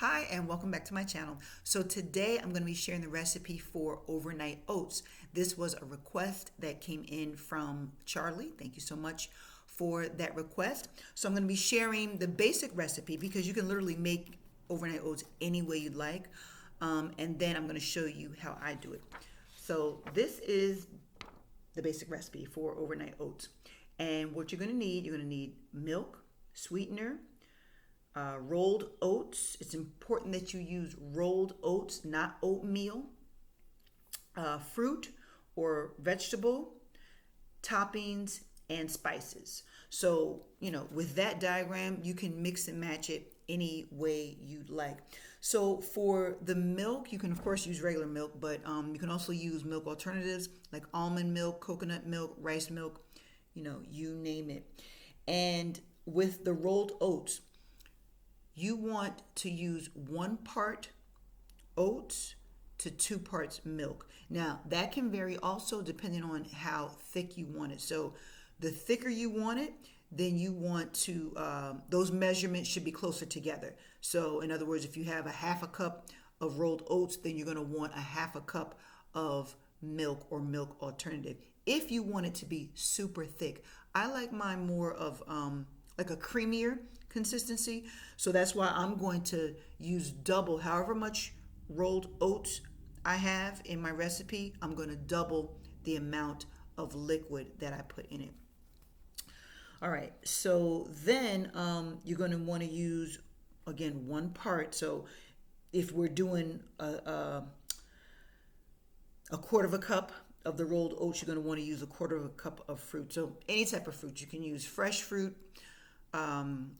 Hi and welcome back to my channel. So today I'm going to be sharing the recipe for overnight oats. This was a request that came in from Charlie. Thank you so much for that request. So I'm going to be sharing the basic recipe because you can literally make overnight oats any way you'd like. And then I'm going to show you how I do it. So this is the basic recipe for overnight oats. And what you're going to need milk, sweetener, rolled oats. It's important that you use rolled oats, not oatmeal. Fruit or vegetable, toppings, and spices. So, with that diagram, you can mix and match it any way you'd like. So for the milk, you can of course use regular milk, but you can also use milk alternatives like almond milk, coconut milk, rice milk, you name it. And with the rolled oats, you want to use 1 part oats to 2 parts milk. Now, that can vary also depending on how thick you want it. So the thicker you want it, then you want to, those measurements should be closer together. So in other words, if you have a half a cup of rolled oats, then you're going to want a half a cup of milk or milk alternative. If you want it to be super thick, I like mine more of like a creamier consistency. So that's why I'm going to use double. However much rolled oats I have in my recipe, I'm going to double the amount of liquid that I put in it. All right, so then you're going to want to use, again, 1 part. So if we're doing a quarter of a cup of the rolled oats, you're going to want to use a quarter of a cup of fruit. So any type of fruit. You can use fresh fruit,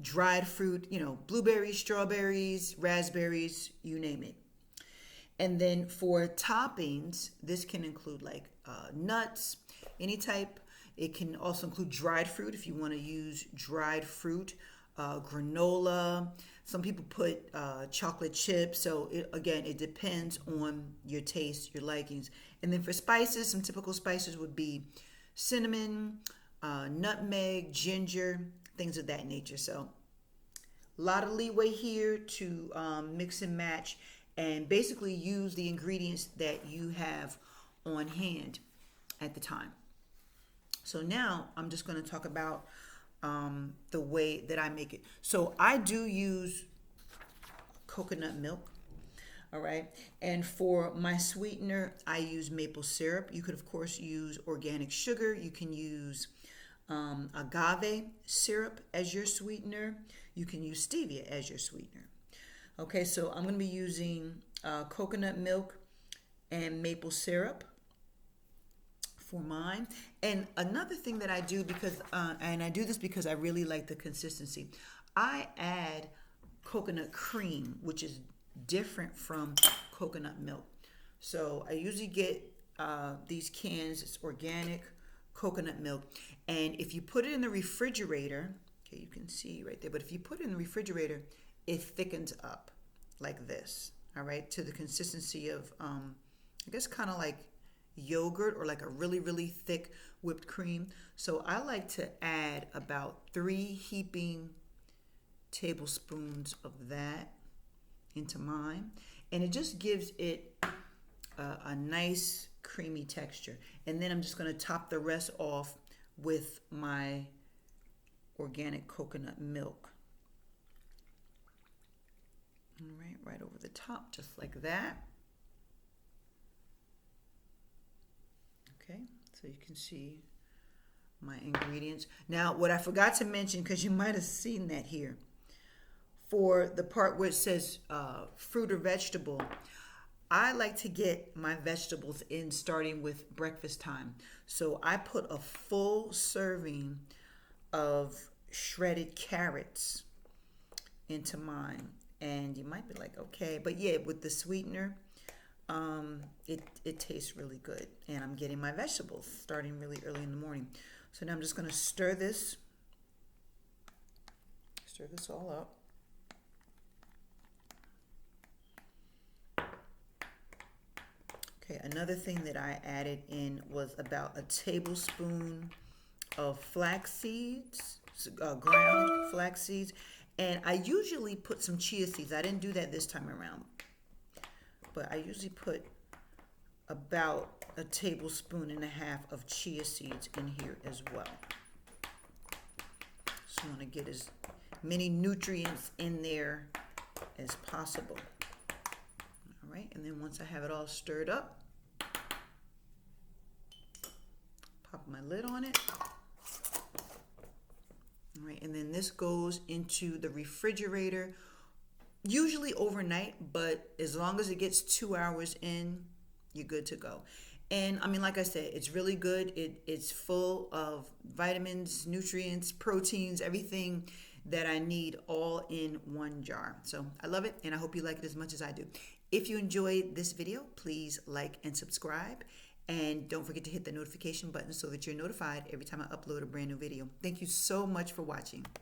dried fruit, blueberries, strawberries, raspberries, you name it. And then for toppings, this can include like nuts, any type. It can also include dried fruit if you want to use dried fruit, granola. Some people put chocolate chips. So it depends on your taste, your likings. And then for spices, some typical spices would be cinnamon, nutmeg, ginger, things of that nature. So a lot of leeway here to mix and match and basically use the ingredients that you have on hand at the time. So now I'm just going to talk about the way that I make it. So I do use coconut milk. All right. And for my sweetener, I use maple syrup. You could, of course, use organic sugar. You can use agave syrup as your sweetener. You can use stevia as your sweetener. Okay, so I'm going to be using coconut milk and maple syrup for mine. And another thing that I do and I do this because I really like the consistency, I add coconut cream, which is different from coconut milk. So I usually get these cans, it's organic coconut milk. And if you put it in the refrigerator, okay, you can see right there, but if you put it in the refrigerator, it thickens up like this, all right, to the consistency of, I guess, kind of like yogurt or like a really, really thick whipped cream. So I like to add about 3 heaping tablespoons of that into mine. And it just gives it a nice creamy texture. And then I'm just going to top the rest off with my organic coconut milk. All right over the top, just like that. Okay, so you can see my ingredients. Now, what I forgot to mention, because you might have seen that here, for the part where it says fruit or vegetable, I like to get my vegetables in starting with breakfast time. So I put a full serving of shredded carrots into mine. And you might be like, okay, but yeah, with the sweetener, it tastes really good. And I'm getting my vegetables starting really early in the morning. So now I'm just going to stir this all up. Okay, another thing that I added in was about a tablespoon of flax seeds, ground flax seeds, And I usually put some chia seeds. I didn't do that this time around, but I usually put about 1.5 tablespoons of chia seeds in here as well. Just want to get as many nutrients in there as possible. All right, and then once I have it all stirred up, pop my lid on it. All right, and then this goes into the refrigerator, usually overnight, but as long as it gets 2 hours in, you're good to go. And I mean, like I said, it's really good. It's full of vitamins, nutrients, proteins, everything that I need all in one jar. So I love it, and I hope you like it as much as I do. If you enjoyed this video, please like and subscribe. And don't forget to hit the notification button so that you're notified every time I upload a brand new video. Thank you so much for watching.